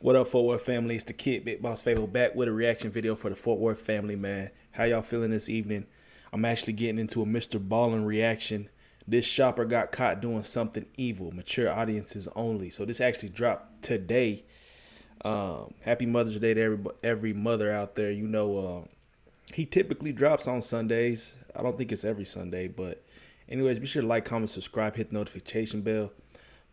What up, Fort Worth family? It's the kid, BigBossFabo, back with a reaction video for the Fort Worth family, man. How y'all feeling this evening? I'm actually getting into a MrBallen reaction. This shopper got caught doing something evil, mature audiences only. So this actually dropped today. Happy Mother's Day to every mother out there. You know, he typically drops on Sundays. I don't think it's every Sunday, but anyways, be sure to like, comment, subscribe, hit the notification bell.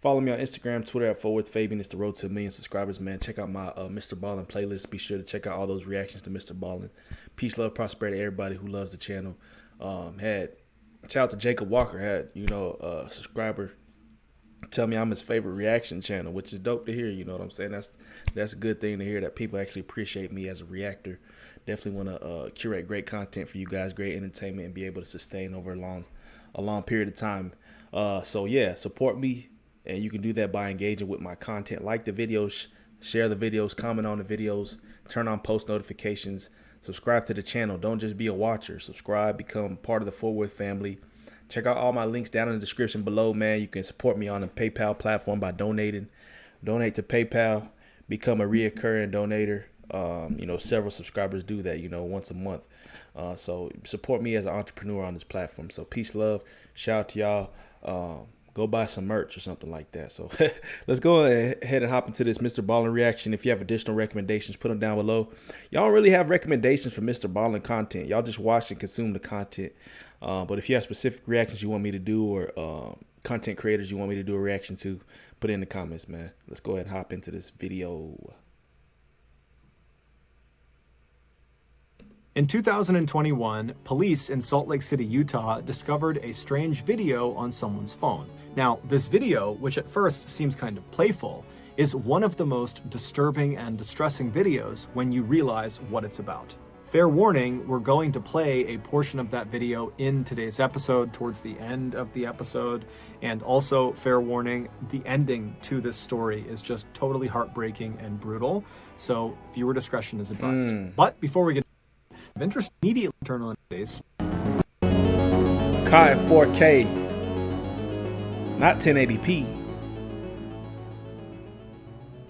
Follow me on Instagram, Twitter at FortWorthFabian. It's the road to 1 million subscribers, man. Check out my MrBallen playlist. Be sure to check out all those reactions to MrBallen. Peace, love, prosperity to everybody who loves the channel. Shout out to Jacob Walker. Had, a subscriber tell me I'm his favorite reaction channel, which is dope to hear. You know what I'm saying? That's a good thing to hear, that people actually appreciate me as a reactor. Definitely want to curate great content for you guys, great entertainment, and be able to sustain over a long period of time. So yeah, support me. And you can do that by engaging with my content. Like the videos, share the videos, comment on the videos, turn on post notifications, subscribe to the channel. Don't just be a watcher. Subscribe, become part of the Fort Worth family. Check out all my links down in the description below, man. You can support me on the PayPal platform by donating. Donate to PayPal, become a reoccurring donator. Several subscribers do that, once a month. So support me as an entrepreneur on this platform. So peace, love, shout out to y'all. Go buy some merch or something like that. So let's go ahead and hop into this MrBallen reaction. If you have additional recommendations, put them down below. Y'all don't really have recommendations for MrBallen content. Y'all just watch and consume the content. But if you have specific reactions you want me to do, or content creators you want me to do a reaction to, put it in the comments, man. Let's go ahead and hop into this video. In 2021, police in Salt Lake City, Utah, discovered a strange video on someone's phone. Now, this video, which at first seems kind of playful, is one of the most disturbing and distressing videos when you realize what it's about. Fair warning, we're going to play a portion of that video in today's episode towards the end of the episode. And also, fair warning, the ending to this story is just totally heartbreaking and brutal. So viewer discretion is advised. But before we get of interest, immediately turn on today's Caught in 4K, not 1080p.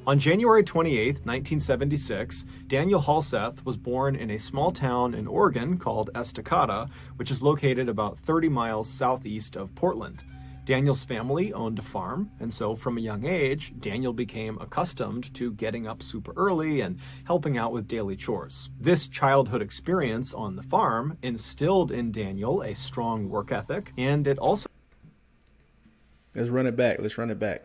On January 28, 1976, Daniel Halseth was born in a small town in Oregon called Estacada, which is located about 30 miles southeast of Portland. Daniel's family owned a farm, and so from a young age, Daniel became accustomed to getting up super early and helping out with daily chores. This childhood experience on the farm instilled in Daniel a strong work ethic, and it also... Let's run it back.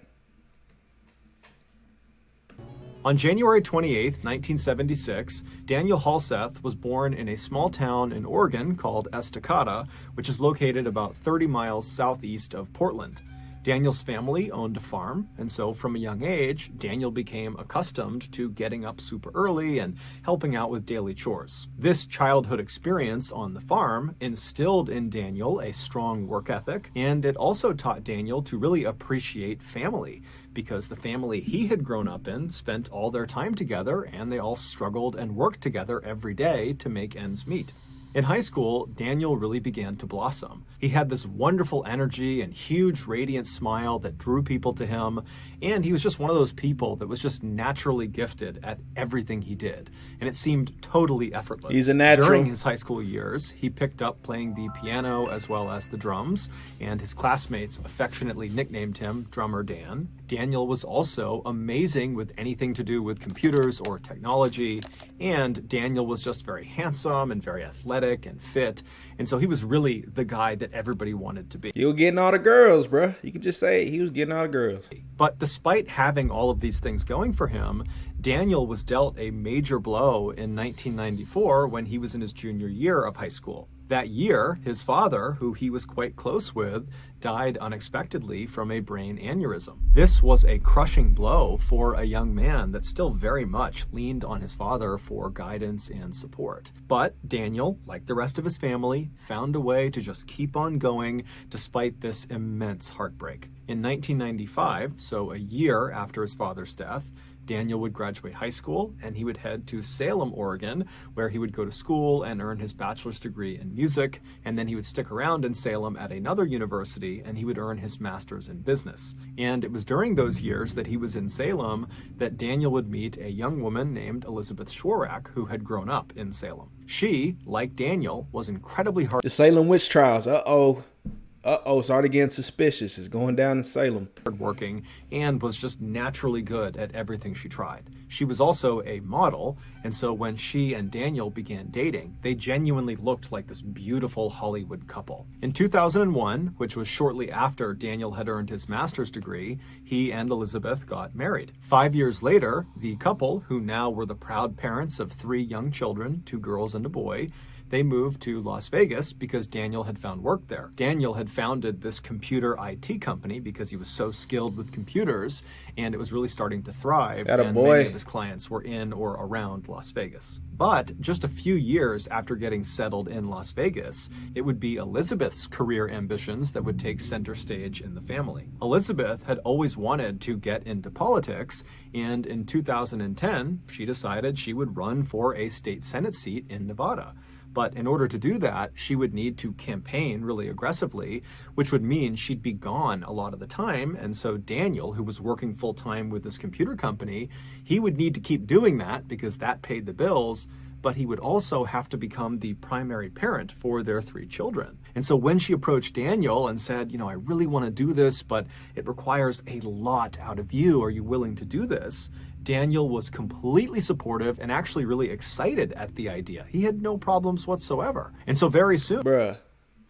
On January 28, 1976, Daniel Halseth was born in a small town in Oregon called Estacada, which is located about 30 miles southeast of Portland. Daniel's family owned a farm, and so from a young age, Daniel became accustomed to getting up super early and helping out with daily chores. This childhood experience on the farm instilled in Daniel a strong work ethic, and it also taught Daniel to really appreciate family, because the family he had grown up in spent all their time together, and they all struggled and worked together every day to make ends meet. In high school, Daniel really began to blossom. He had this wonderful energy and huge radiant smile that drew people to him, and he was just one of those people that was just naturally gifted at everything he did, and it seemed totally effortless. He's a natural. During his high school years, he picked up playing the piano as well as the drums, and his classmates affectionately nicknamed him Drummer Dan. Daniel was also amazing with anything to do with computers or technology, and Daniel was just very handsome and very athletic and fit, and so he was really the guy that everybody wanted to be. He was getting all the girls, bruh. You can just say he was getting all the girls. But despite having all of these things going for him, Daniel was dealt a major blow in 1994 when he was in his junior year of high school. That year, his father, who he was quite close with, died unexpectedly from a brain aneurysm. This was a crushing blow for a young man that still very much leaned on his father for guidance and support. But Daniel, like the rest of his family, found a way to just keep on going despite this immense heartbreak. In 1995, so a year after his father's death, Daniel would graduate high school and he would head to Salem, Oregon, where he would go to school and earn his bachelor's degree in music, and then he would stick around in Salem at another university degree, and he would earn his master's in business. And it was during those years that he was in Salem that Daniel would meet a young woman named Elizabeth Schwarak, who had grown up in Salem. She, like Daniel, was incredibly The Salem witch trials. Started getting suspicious. It's going down in Salem. hardworking, and was just naturally good at everything she tried. She was also a model, and so when she and Daniel began dating, they genuinely looked like this beautiful Hollywood couple. In 2001, which was shortly after Daniel had earned his master's degree, he and Elizabeth got married. 5 years later, the couple, who now were the proud parents of 3 young children, 2 girls and a boy, they moved to Las Vegas because Daniel had found work there. Daniel had founded this computer IT company because he was so skilled with computers, and it was really starting to thrive, and many of his clients were in or around Las Vegas. But just a few years after getting settled in Las Vegas, it would be Elizabeth's career ambitions that would take center stage in the family. Elizabeth had always wanted to get into politics, and in 2010, she decided she would run for a state Senate seat in Nevada. But in order to do that, she would need to campaign really aggressively, which would mean she'd be gone a lot of the time. And so Daniel, who was working full-time with this computer company, he would need to keep doing that because that paid the bills, but he would also have to become the primary parent for their 3 children. And so when she approached Daniel and said, I really want to do this, but it requires a lot out of you. Are you willing to do this? Daniel was completely supportive and actually really excited at the idea. He had no problems whatsoever. And so very soon... Bruh,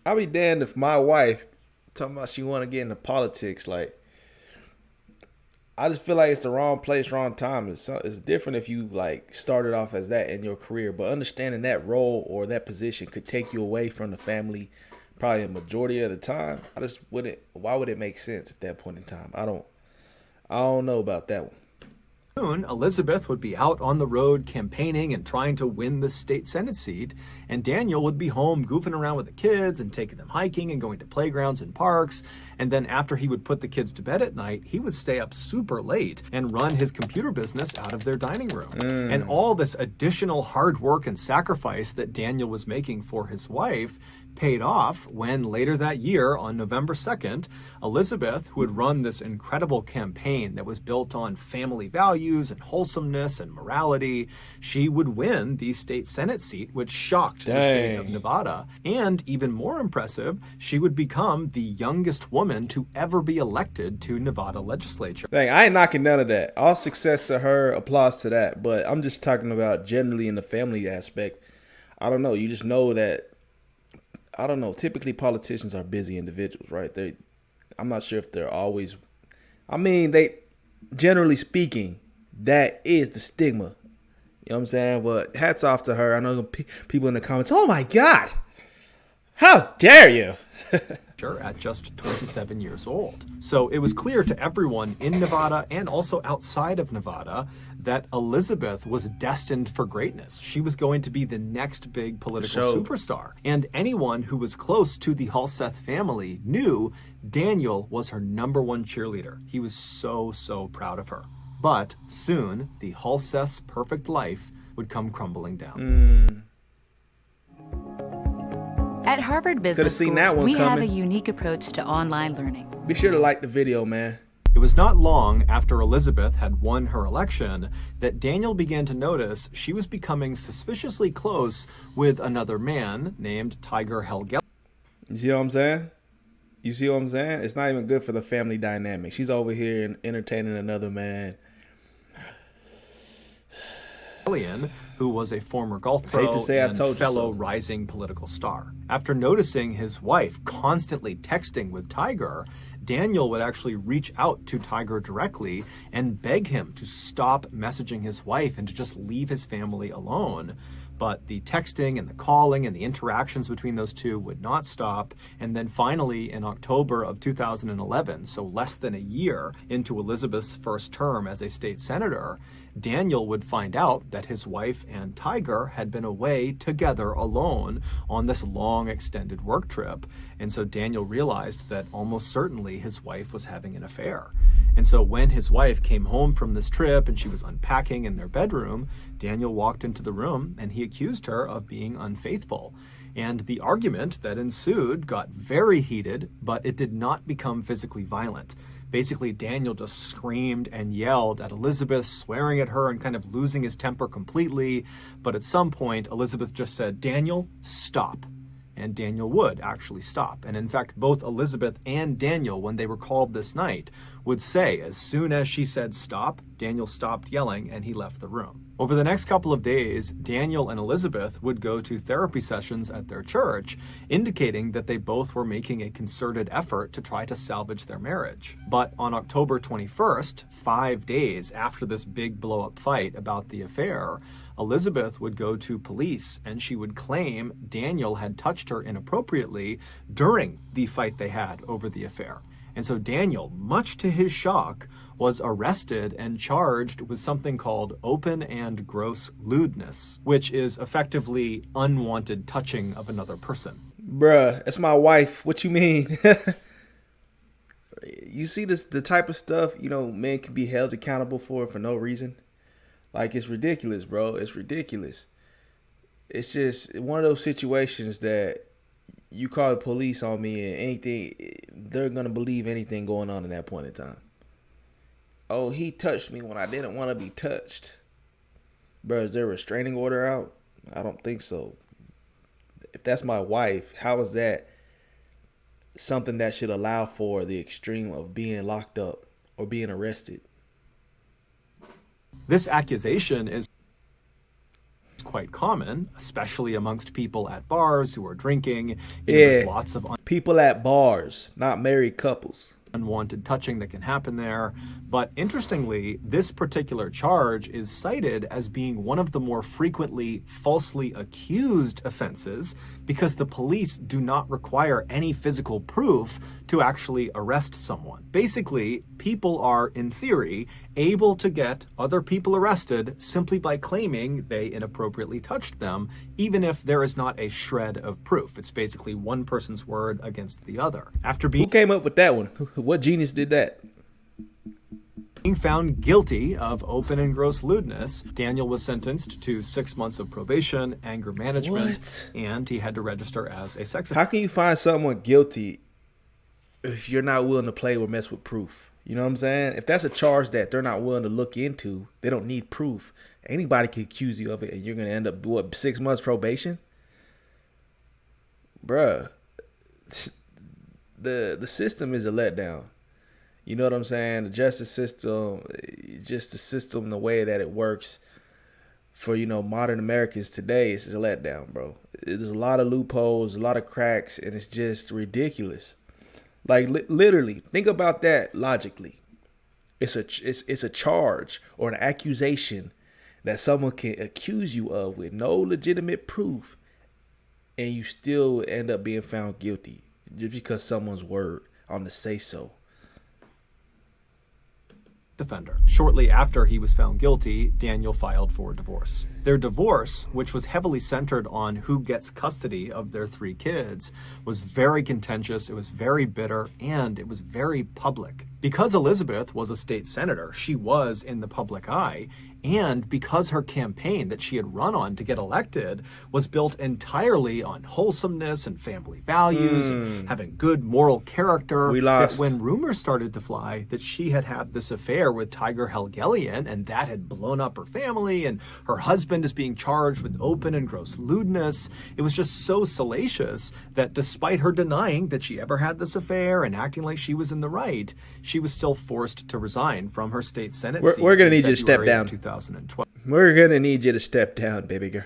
I'll be damned if my wife talking about she want to get into politics. Like, I just feel like it's the wrong place, wrong time. It's different if you like started off as that in your career, but understanding that role or that position could take you away from the family probably a majority of the time. I just wouldn't. Why would it make sense at that point in time? I don't know about that one. Soon, Elizabeth would be out on the road campaigning and trying to win the state Senate seat, and Daniel would be home goofing around with the kids and taking them hiking and going to playgrounds and parks. And then after he would put the kids to bed at night, he would stay up super late and run his computer business out of their dining room. And all this additional hard work and sacrifice that Daniel was making for his wife paid off when later that year, on November 2nd, Elizabeth, who had run this incredible campaign that was built on family values and wholesomeness and morality, she would win the state Senate seat, which shocked the state of Nevada. And even more impressive, she would become the youngest woman to ever be elected to Nevada legislature. Dang, I ain't knocking none of that. All success to her, applause to that. But I'm just talking about generally in the family aspect. I don't know. You just know that, I don't know. Typically, politicians are busy individuals, right? I'm not sure if they're always. I mean, generally speaking, that is the stigma. You know what I'm saying? But hats off to her. I know people in the comments, oh my God, how dare you? At just 27 years old. So it was clear to everyone in Nevada and also outside of Nevada that Elizabeth was destined for greatness. She was going to be the next big political superstar. And anyone who was close to the Halseth family knew Daniel was her #1 cheerleader. He was so proud of her. But soon, the Halseth's perfect life would come crumbling down. At Harvard Business School, we have a unique approach to online learning. Be sure to like the video, man. It was not long after Elizabeth had won her election that Daniel began to notice she was becoming suspiciously close with another man named Tiger Helgelli. You see what I'm saying? You see what I'm saying? It's not even good for the family dynamic. She's over here and entertaining another man. Who was a former golf pro and fellow rising political star. After noticing his wife constantly texting with Tiger, Daniel would actually reach out to Tiger directly and beg him to stop messaging his wife and to just leave his family alone. But the texting and the calling and the interactions between those two would not stop. And then finally, in October of 2011, so less than a year into Elizabeth's first term as a state senator, Daniel would find out that his wife and Tiger had been away together alone on this long extended work trip. And so Daniel realized that almost certainly his wife was having an affair. And so when his wife came home from this trip and she was unpacking in their bedroom, Daniel walked into the room and he accused her of being unfaithful. And the argument that ensued got very heated, but it did not become physically violent. Basically, Daniel just screamed and yelled at Elizabeth, swearing at her and kind of losing his temper completely. But at some point, Elizabeth just said, "Daniel, stop." And Daniel would actually stop. And in fact, both Elizabeth and Daniel, when they were called this night, would say as soon as she said stop, Daniel stopped yelling and he left the room. Over the next couple of days, Daniel and Elizabeth would go to therapy sessions at their church, indicating that they both were making a concerted effort to try to salvage their marriage. But on October 21st, 5 days after this big blow-up fight about the affair, Elizabeth would go to police and she would claim Daniel had touched her inappropriately during the fight they had over the affair. And so Daniel, much to his shock, was arrested and charged with something called open and gross lewdness, which is effectively unwanted touching of another person. Bruh, that's my wife. What you mean? You see this, the type of stuff, men can be held accountable for no reason. Like, it's ridiculous, bro. It's ridiculous. It's just one of those situations that you call the police on me and anything, they're going to believe anything going on in that point in time. Oh, he touched me when I didn't want to be touched. Bro, is there a restraining order out? I don't think so. If that's my wife, how is that something that should allow for the extreme of being locked up or being arrested? This accusation is quite common, especially amongst people at bars who are drinking. There's lots of people at bars, not married couples. Unwanted touching that can happen there. But interestingly, this particular charge is cited as being one of the more frequently falsely accused offenses because the police do not require any physical proof to actually arrest someone. Basically, people are, in theory, able to get other people arrested simply by claiming they inappropriately touched them, even if there is not a shred of proof. It's basically one person's word against the other. Who came up with that one? What genius did that? Being found guilty of open and gross lewdness, Daniel was sentenced to 6 months of probation, anger management, and he had to register as a sex offender. How can you find someone guilty if you're not willing to play or mess with proof? You know what I'm saying? If that's a charge that they're not willing to look into, they don't need proof. Anybody can accuse you of it, and you're going to end up, 6 months probation? Bruh, the system is a letdown. You know what I'm saying? The justice system, just the system, the way that it works for, modern Americans today is a letdown, bro. There's a lot of loopholes, a lot of cracks, and it's just ridiculous. Like, literally, think about that logically. It's a charge or an accusation that someone can accuse you of with no legitimate proof, and you still end up being found guilty just because someone's word on the say-so. Defender. Shortly after he was found guilty, Daniel filed for divorce. Their divorce, which was heavily centered on who gets custody of their 3 kids, was very contentious, it was very bitter, and it was very public. Because Elizabeth was a state senator, she was in the public eye, and because her campaign that she had run on to get elected was built entirely on wholesomeness and family values and having good moral character, that when rumors started to fly that she had had this affair with Tiger Helgelien and that had blown up her family and her husband is being charged with open and gross lewdness, it was just so salacious that despite her denying that she ever had this affair and acting like she was in the right, she was still forced to resign from her state senate seat. We're going to need you to step down. 2012. We're going to need you to step down, baby girl.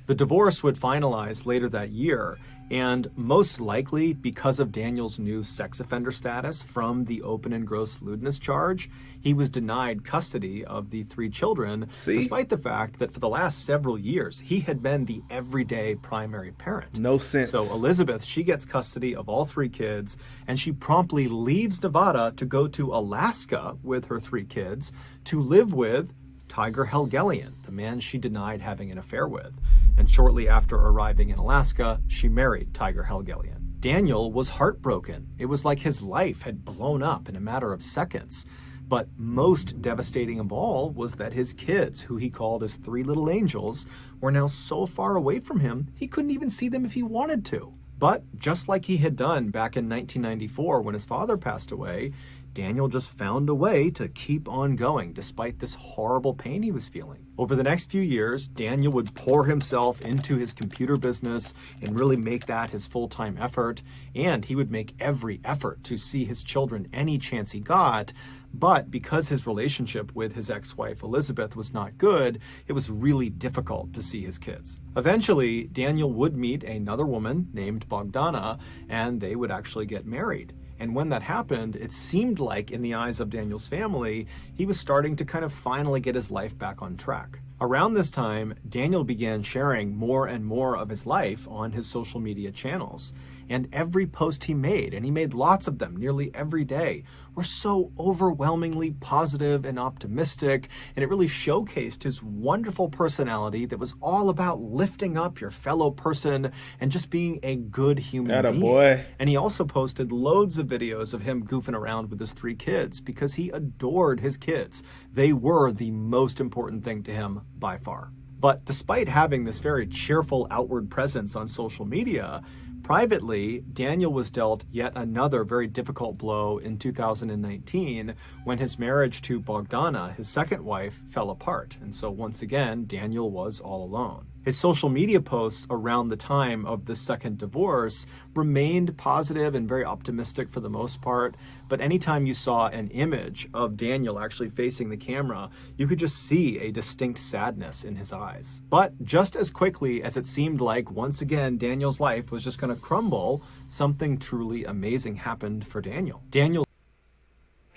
The divorce would finalize later that year, and most likely because of Daniel's new sex offender status from the open and gross lewdness charge, he was denied custody of the 3 children, despite the fact that for the last several years, he had been the everyday primary parent. No sense. So Elizabeth, she gets custody of all 3 kids, and she promptly leaves Nevada to go to Alaska with her 3 kids to live with Tiger Helgelien, the man she denied having an affair with. And shortly after arriving in Alaska, she married Tiger Helgelien. Daniel was heartbroken. It was like his life had blown up in a matter of seconds. But most devastating of all was that his kids, who he called his three little angels, were now so far away from him, he couldn't even see them if he wanted to. But just like he had done back in 1994 when his father passed away, Daniel just found a way to keep on going despite this horrible pain he was feeling. Over the next few years, Daniel would pour himself into his computer business and really make that his full-time effort, and he would make every effort to see his children any chance he got. But because his relationship with his ex-wife Elizabeth was not good, it was really difficult to see his kids. Eventually, Daniel would meet another woman named Bogdana, and they would actually get married. And when that happened, it seemed like, in the eyes of Daniel's family, he was starting to kind of finally get his life back on track. Around this time, Daniel began sharing more and more of his life on his social media channels. And every post he made, and he made lots of them nearly every day, were so overwhelmingly positive and optimistic, and it really showcased his wonderful personality that was all about lifting up your fellow person and just being a good human being. Boy. And he also posted loads of videos of him goofing around with his three kids because he adored his kids. They were the most important thing to him by far. But despite having this very cheerful outward presence on social media, privately, Daniel was dealt yet another very difficult blow in 2019 when his marriage to Bogdana, his second wife, fell apart. And so once again, Daniel was all alone. His social media posts around the time of the second divorce remained positive and very optimistic for the most part, but anytime you saw an image of Daniel actually facing the camera, you could just see a distinct sadness in his eyes. But just as quickly as it seemed like once again Daniel's life was just going to crumble, something truly amazing happened for Daniel.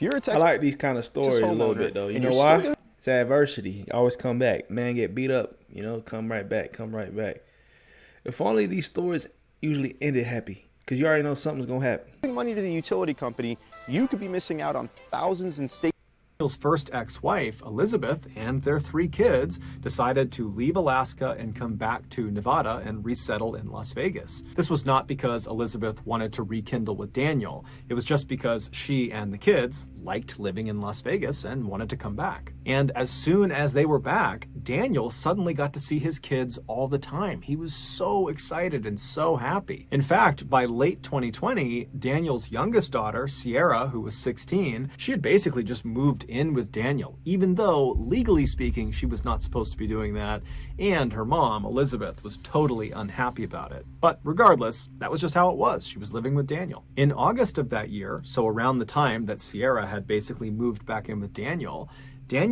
I like these kind of stories a little bit though. You know why? It's adversity. Always come back. Man get beat up, come right back. If only these stories usually ended happy, because you already know something's going to happen. Money to the utility company, you could be missing out on thousands in state. Daniel's first ex-wife, Elizabeth, and their three kids decided to leave Alaska and come back to Nevada and resettle in Las Vegas. This was not because Elizabeth wanted to rekindle with Daniel. It was just because she and the kids liked living in Las Vegas and wanted to come back. And as soon as they were back, Daniel suddenly got to see his kids all the time. He was so excited and so happy. In fact, by late 2020, Daniel's youngest daughter, Sierra, who was 16, she had basically just moved in with Daniel, even though legally speaking, she was not supposed to be doing that. And her mom, Elizabeth, was totally unhappy about it. But regardless, that was just how it was. She was living with Daniel. In August of that year, so around the time that Sierra had basically moved back in with Daniel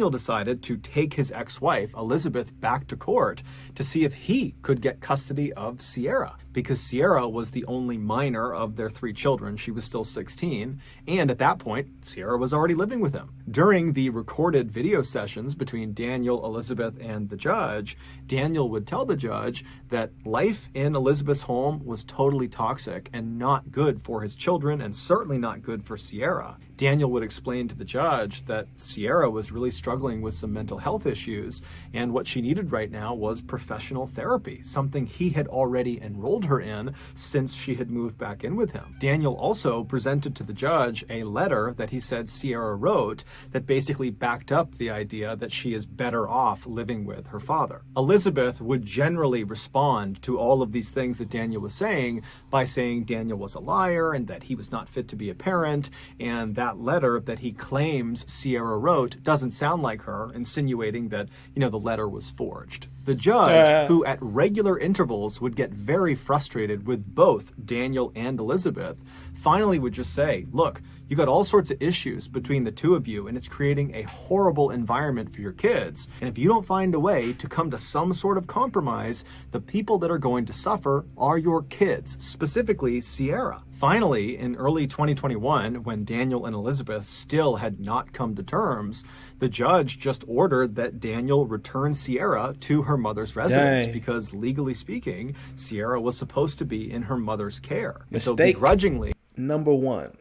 decided to take his ex-wife, Elizabeth, back to court to see if he could get custody of Sierra, because Sierra was the only minor of their three children. She was still 16, and at that point, Sierra was already living with him. During the recorded video sessions between Daniel, Elizabeth, and the judge, Daniel would tell the judge that life in Elizabeth's home was totally toxic and not good for his children, and certainly not good for Sierra. Daniel would explain to the judge that Sierra was really struggling with some mental health issues, and what she needed right now was professional therapy, something he had already enrolled her in since she had moved back in with him. Daniel also presented to the judge a letter that he said Sierra wrote that basically backed up the idea that she is better off living with her father. Elizabeth would generally respond to all of these things that Daniel was saying by saying Daniel was a liar and that he was not fit to be a parent, and that letter that he claims Sierra wrote doesn't sound like her, insinuating that, the letter was forged. The judge, who at regular intervals would get very frustrated with both Daniel and Elizabeth, finally would just say, look, you got all sorts of issues between the two of you, and it's creating a horrible environment for your kids. And if you don't find a way to come to some sort of compromise, the people that are going to suffer are your kids, specifically Sierra. Finally, in early 2021, when Daniel and Elizabeth still had not come to terms, the judge just ordered that Daniel return Sierra to her mother's residence because, legally speaking, Sierra was supposed to be in her mother's care. And so begrudgingly, number one,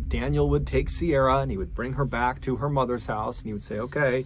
Daniel would take Sierra and he would bring her back to her mother's house and he would say, okay,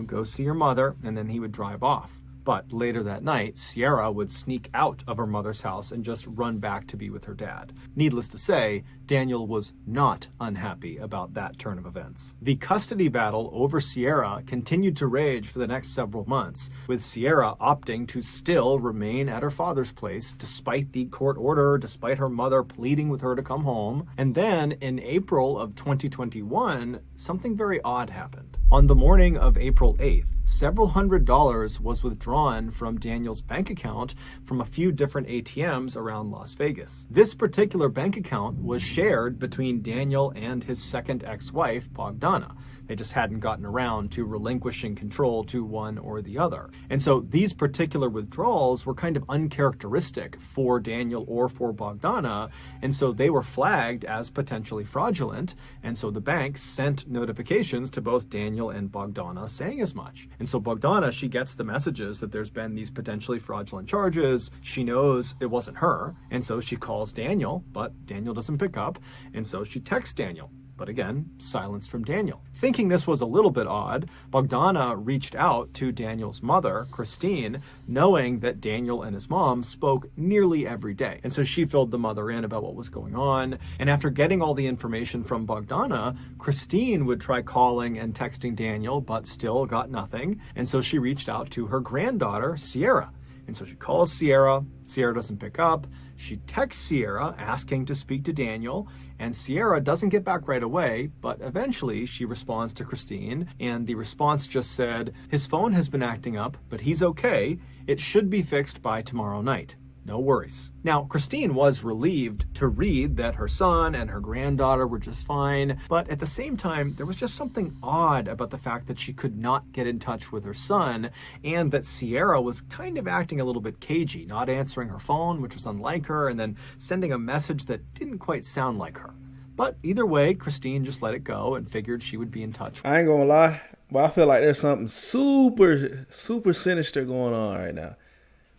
go see your mother, and then he would drive off. But later that night, Sierra would sneak out of her mother's house and just run back to be with her dad. Needless to say, Daniel was not unhappy about that turn of events. The custody battle over Sierra continued to rage for the next several months, with Sierra opting to still remain at her father's place despite the court order, despite her mother pleading with her to come home. And then in April of 2021, something very odd happened. On the morning of April 8th, several $100s was withdrawn from Daniel's bank account from a few different ATMs around Las Vegas. This particular bank account was shared between Daniel and his second ex-wife, Bogdana. They just hadn't gotten around to relinquishing control to one or the other. And so these particular withdrawals were kind of uncharacteristic for Daniel or for Bogdana, and so they were flagged as potentially fraudulent, and so the bank sent notifications to both Daniel and Bogdana saying as much. And so Bogdana, she gets the messages that there's been these potentially fraudulent charges. She knows it wasn't her, and so she calls Daniel, but Daniel doesn't pick up, and so she texts Daniel. But again, silence from Daniel. Thinking this was a little bit odd, Bogdana reached out to Daniel's mother, Christine, knowing that Daniel and his mom spoke nearly every day. And so she filled the mother in about what was going on. And after getting all the information from Bogdana, Christine would try calling and texting Daniel, but still got nothing. And so she reached out to her granddaughter, Sierra. And so she calls Sierra. Sierra doesn't pick up. She texts Sierra asking to speak to Daniel, and Sierra doesn't get back right away, but eventually she responds to Christine, and the response just said, "His phone has been acting up, but he's okay. It should be fixed by tomorrow night. No worries." Now, Christine was relieved to read that her son and her granddaughter were just fine, but at the same time, there was just something odd about the fact that she could not get in touch with her son, and that Sierra was kind of acting a little bit cagey, not answering her phone, which was unlike her, and then sending a message that didn't quite sound like her. But either way, Christine just let it go and figured she would be in touch. I ain't gonna lie, but I feel like there's something super sinister going on right now.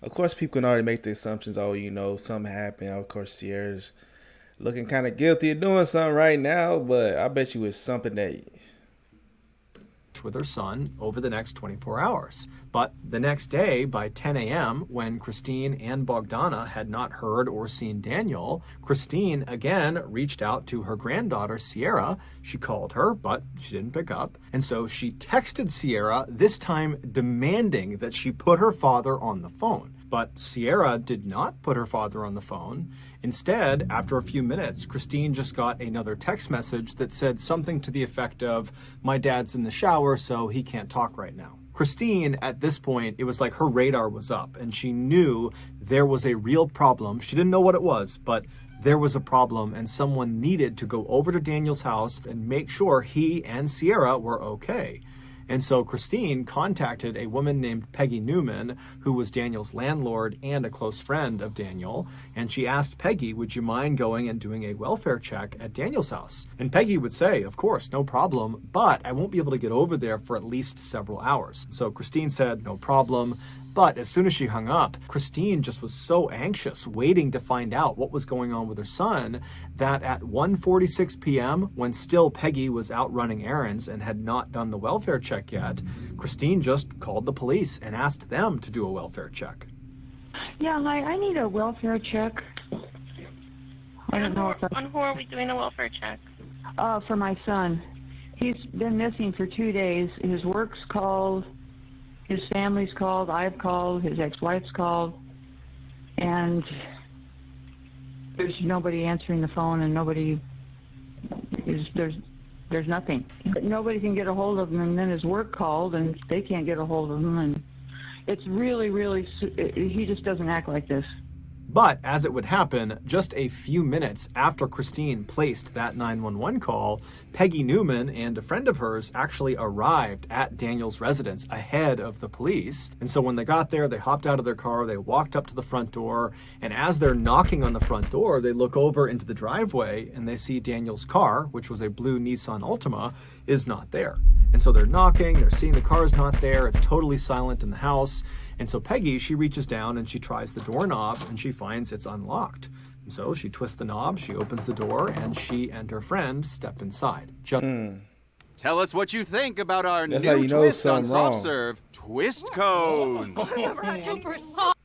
Of course, people can already make the assumptions, oh, you know, something happened. Of course, Sierra's looking kind of guilty of doing something right now, but I bet you it's something that... with her son over the next 24 hours. But the next day, by 10 a.m., when Christine and Bogdana had not heard or seen Daniel, Christine again reached out to her granddaughter, Sierra. She called her, but she didn't pick up. And so she texted Sierra, this time demanding that she put her father on the phone. But Sierra did not put her father on the phone. Instead, after a few minutes, Christine just got another text message that said something to the effect of, "My dad's in the shower, so he can't talk right now." Christine, at this point, it was like her radar was up, and she knew there was a real problem. She didn't know what it was, but there was a problem, and someone needed to go over to Daniel's house and make sure he and Sierra were okay. And so Christine contacted a woman named Peggy Newman, who was Daniel's landlord and a close friend of Daniel. And she asked Peggy, would you mind going and doing a welfare check at Daniel's house? And Peggy would say, of course, no problem, but I won't be able to get over there for at least several hours. So Christine said, no problem. But as soon as she hung up, Christine just was so anxious, waiting to find out what was going on with her son, that at 1:46 p.m., when still Peggy was out running errands and had not done the welfare check yet, Christine just called the police and asked them to do a welfare check. Yeah, hi, I need a welfare check. I don't know if on who are we doing a welfare check? For my son. He's been missing for 2 days. His work's called. His family's called, I've called, his ex-wife's called, and there's nobody answering the phone, and there's nothing. Nobody can get a hold of him, and then his work called, and they can't get a hold of him, and it's really, he just doesn't act like this. But as it would happen, just a few minutes after Christine placed that 911 call, Peggy Newman and a friend of hers actually arrived at Daniel's residence ahead of the police. And so when they got there, they hopped out of their car, they walked up to the front door, and as they're knocking on the front door, they look over into the driveway and they see Daniel's car, which was a blue Nissan Altima, is not there. And so they're knocking, they're seeing the car is not there, it's totally silent in the house. And so Peggy, she reaches down and she tries the doorknob and she finds it's unlocked. And so she twists the knob, she opens the door, and she and her friend step inside. Tell us what you think about our That's how new you know twist on something soft wrong. serve, Twist Cone. Super soft.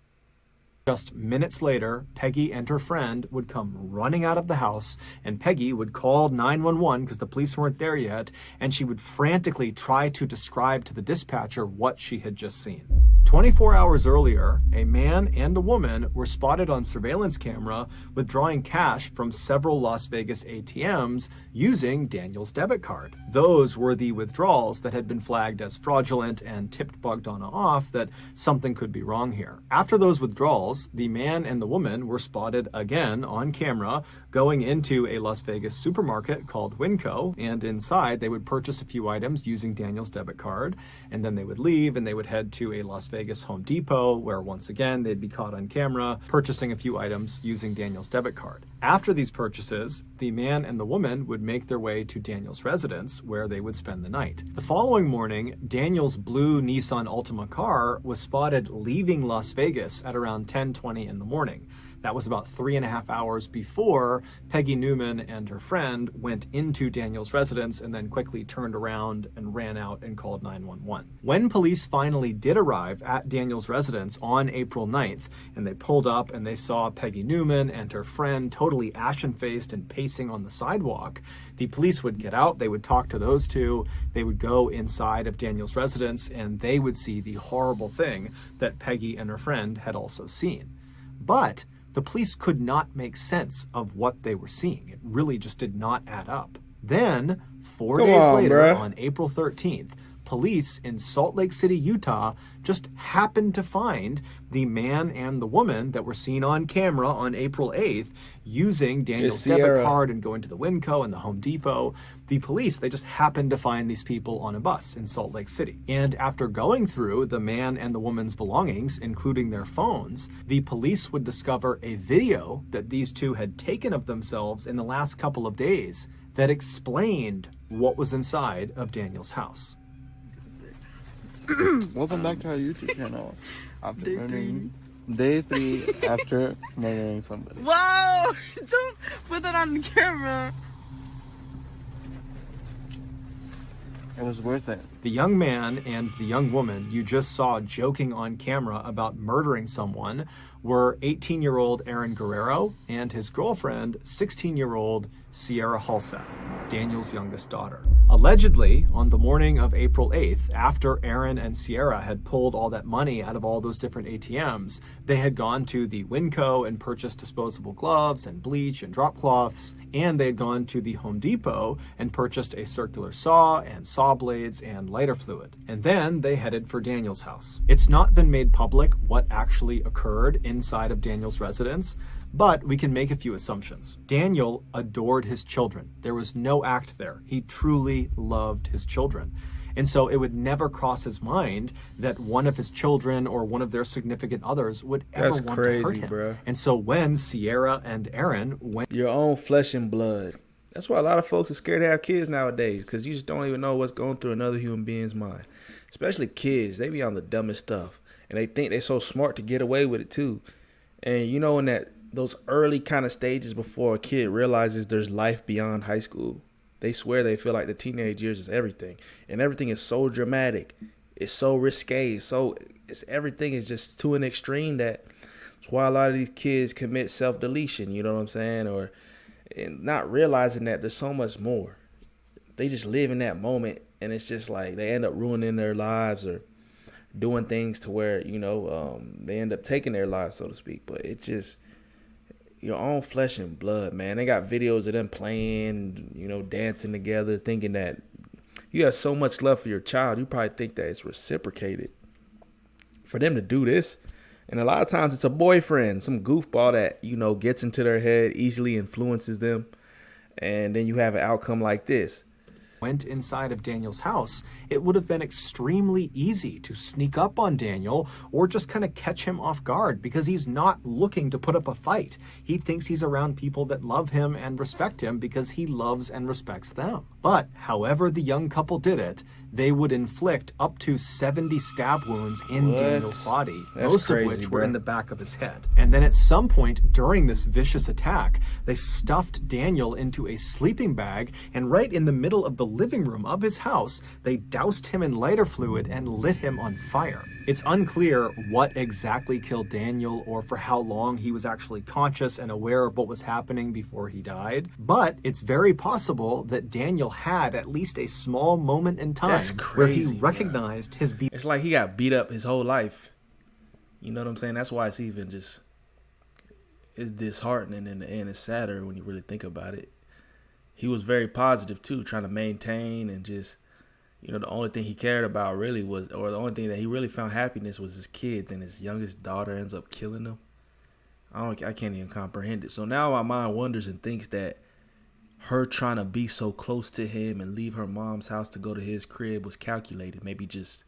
Just minutes later, Peggy and her friend would come running out of the house, and Peggy would call 911 because the police weren't there yet, and she would frantically try to describe to the dispatcher what she had just seen. 24 hours earlier, a man and a woman were spotted on surveillance camera withdrawing cash from several Las Vegas ATMs using Daniel's debit card. Those were the withdrawals that had been flagged as fraudulent and tipped Bogdana off that something could be wrong here. After those withdrawals, the man and the woman were spotted again on camera going into a Las Vegas supermarket called Winco, and inside they would purchase a few items using Daniel's debit card, and then they would leave and they would head to a Las Vegas Home Depot, where once again they'd be caught on camera purchasing a few items using Daniel's debit card. After these purchases, the man and the woman would make their way to Daniel's residence, where they would spend the night. The following morning, Daniel's blue Nissan Altima car was spotted leaving Las Vegas at around 10:20 in the morning. That was about 3.5 hours before Peggy Newman and her friend went into Daniel's residence and then quickly turned around and ran out and called 911. When police finally did arrive at Daniel's residence on April 9th, and they pulled up and they saw Peggy Newman and her friend totally ashen-faced and pacing on the sidewalk, the police would get out, they would talk to those two, they would go inside of Daniel's residence, and they would see the horrible thing that Peggy and her friend had also seen. But the police could not make sense of what they were seeing. It really just did not add up. Then, 4 days later, on April 13th, police in Salt Lake City, Utah, just happened to find the man and the woman that were seen on camera on April 8th using Daniel's debit card and going to the Winco and the Home Depot. The police, they just happened to find these people on a bus in Salt Lake City. And after going through the man and the woman's belongings, including their phones, the police would discover a video that these two had taken of themselves in the last couple of days that explained what was inside of Daniel's house. Welcome back to our YouTube channel. Day 3 after murdering somebody. Whoa! Don't put that on the camera. It was worth it. The young man and the young woman you just saw joking on camera about murdering someone were 18-year-old Aaron Guerrero and his girlfriend, 16-year-old Sierra Halseth, Daniel's youngest daughter. Allegedly, on the morning of April 8th, after Aaron and Sierra had pulled all that money out of all those different ATMs, they had gone to the Winco and purchased disposable gloves and bleach and drop cloths, and they had gone to the Home Depot and purchased a circular saw and saw blades and lighter fluid. And then they headed for Daniel's house. It's not been made public what actually occurred inside of Daniel's residence, but we can make a few assumptions. Daniel adored his children. There was no act there. He truly loved his children. And so it would never cross his mind that one of his children or one of their significant others would ever want to hurt him. Bro. And so when Sierra and Aaron went... Your own flesh and blood. That's why a lot of folks are scared to have kids nowadays, because you just don't even know what's going through another human being's mind. Especially kids. They be on the dumbest stuff. And they think they're so smart to get away with it too. And you know, in those early kind of stages before a kid realizes there's life beyond high school, they swear they feel like the teenage years is everything. And everything is so dramatic. It's so risque. Everything is just to an extreme that's why a lot of these kids commit self-deletion, you know what I'm saying? And not realizing that there's so much more. They just live in that moment, and it's just like they end up ruining their lives or doing things to where, they end up taking their lives, so to speak. But it's just your own flesh and blood, man. They got videos of them playing, dancing together, thinking that you have so much love for your child. You probably think that it's reciprocated for them to do this. And a lot of times it's a boyfriend, some goofball that, gets into their head, easily influences them. And then you have an outcome like this. Went inside of Daniel's house, it would have been extremely easy to sneak up on Daniel or just kind of catch him off guard, because he's not looking to put up a fight. He thinks he's around people that love him and respect him because he loves and respects them. But however the young couple did it, they would inflict up to 70 stab wounds in Daniel's body, most of which were in the back of his head. And then at some point during this vicious attack, they stuffed Daniel into a sleeping bag, and right in the middle of the living room of his house, they doused him in lighter fluid and lit him on fire. It's unclear what exactly killed Daniel or for how long he was actually conscious and aware of what was happening before he died, but it's very possible that Daniel had at least a small moment in time where he recognized his beat. It's like he got beat up his whole life. You know what I'm saying? That's why it's even just, it's disheartening in the end. It's sadder when you really think about it. He was very positive too, trying to maintain and just, you know, the only thing he cared about really was, or the only thing that he really found happiness was his kids, and his youngest daughter ends up killing him. I can't even comprehend it. So now my mind wonders and thinks that her trying to be so close to him and leave her mom's house to go to his crib was calculated. Maybe just,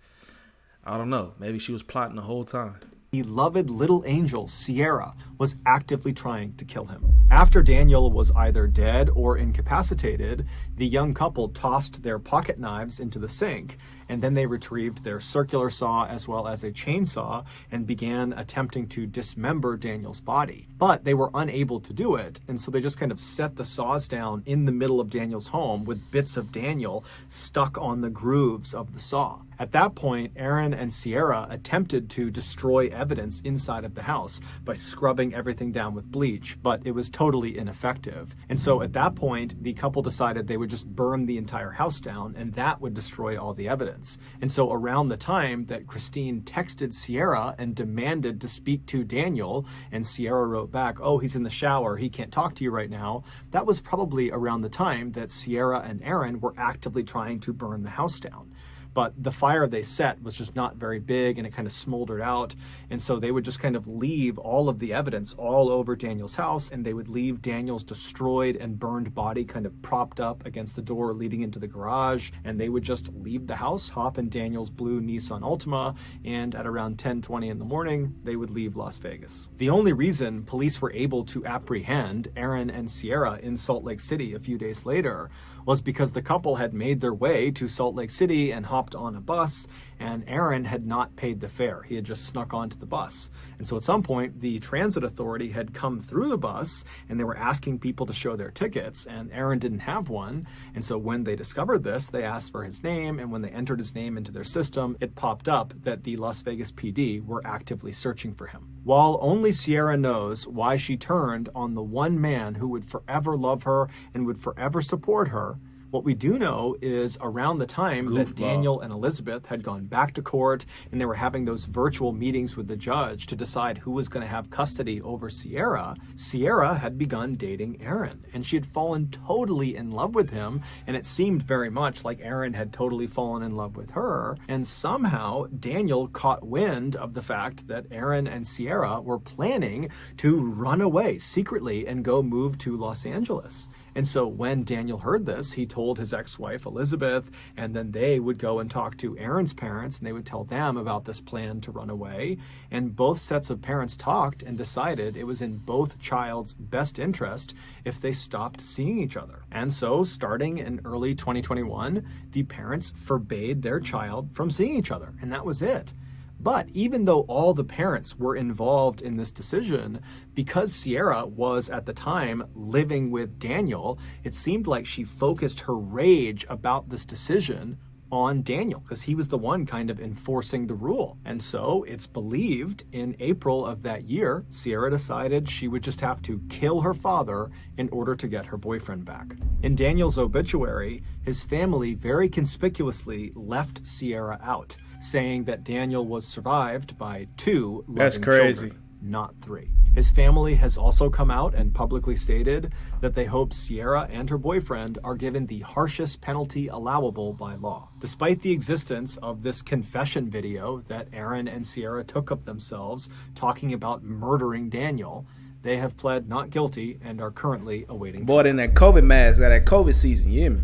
I don't know. Maybe she was plotting the whole time. Beloved little angel, Sierra, was actively trying to kill him. After Daniel was either dead or incapacitated, the young couple tossed their pocket knives into the sink, and then they retrieved their circular saw as well as a chainsaw and began attempting to dismember Daniel's body. But they were unable to do it, and so they just kind of set the saws down in the middle of Daniel's home with bits of Daniel stuck on the grooves of the saw. At that point, Aaron and Sierra attempted to destroy evidence inside of the house by scrubbing everything down with bleach, but it was totally ineffective. And so at that point, the couple decided they would just burn the entire house down, and that would destroy all the evidence. And so around the time that Christine texted Sierra and demanded to speak to Daniel, and Sierra wrote back, "Oh, he's in the shower, he can't talk to you right now," that was probably around the time that Sierra and Aaron were actively trying to burn the house down. But the fire they set was just not very big, and it kind of smoldered out. And so they would just kind of leave all of the evidence all over Daniel's house, and they would leave Daniel's destroyed and burned body kind of propped up against the door leading into the garage. And they would just leave the house, hop in Daniel's blue Nissan Altima, and at around 10:20 in the morning, they would leave Las Vegas. The only reason police were able to apprehend Aaron and Sierra in Salt Lake City a few days later was because the couple had made their way to Salt Lake City and hopped on a bus, and Aaron had not paid the fare. He had just snuck onto the bus. And so at some point, the transit authority had come through the bus, and they were asking people to show their tickets, and Aaron didn't have one. And so when they discovered this, they asked for his name, and when they entered his name into their system, it popped up that the Las Vegas PD were actively searching for him. While only Sierra knows why she turned on the one man who would forever love her and would forever support her, what we do know is around the time that Daniel and Elizabeth had gone back to court and they were having those virtual meetings with the judge to decide who was going to have custody over Sierra, Sierra had begun dating Aaron, and she had fallen totally in love with him, and it seemed very much like Aaron had totally fallen in love with her. And somehow Daniel caught wind of the fact that Aaron and Sierra were planning to run away secretly and go move to Los Angeles. And so when Daniel heard this, he told his ex-wife Elizabeth, and then they would go and talk to Aaron's parents, and they would tell them about this plan to run away. And both sets of parents talked and decided it was in both child's best interest if they stopped seeing each other. And so starting in early 2021, the parents forbade their child from seeing each other, and that was it. But even though all the parents were involved in this decision, because Sierra was at the time living with Daniel, it seemed like she focused her rage about this decision on Daniel, because he was the one kind of enforcing the rule. And so it's believed in April of that year, Sierra decided she would just have to kill her father in order to get her boyfriend back. In Daniel's obituary, his family very conspicuously left Sierra out, saying that Daniel was survived by 2 loving children, not 3. His family has also come out and publicly stated that they hope Sierra and her boyfriend are given the harshest penalty allowable by law. Despite the existence of this confession video that Aaron and Sierra took of themselves talking about murdering Daniel, they have pled not guilty and are currently awaiting trial. Boy, in that COVID mask, that COVID season, you hear me?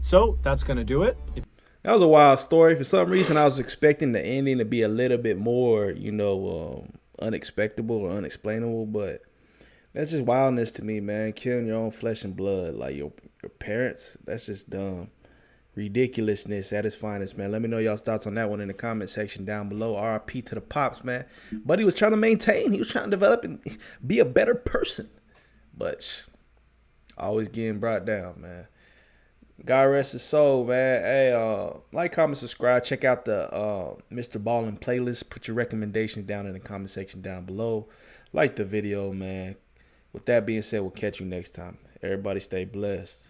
So that's going to do it. That was a wild story. For some reason, I was expecting the ending to be a little bit more, unexpected or unexplainable, but that's just wildness to me, man. Killing your own flesh and blood, like your parents, that's just dumb. Ridiculousness at its finest, man. Let me know y'all's thoughts on that one in the comment section down below. RIP to the Pops, man. But he was trying to maintain. He was trying to develop and be a better person. But always getting brought down, man. God rest his soul, man. Hey, like, comment, subscribe. Check out the MrBallen playlist. Put your recommendations down in the comment section down below. Like the video, man. With that being said, we'll catch you next time. Everybody stay blessed.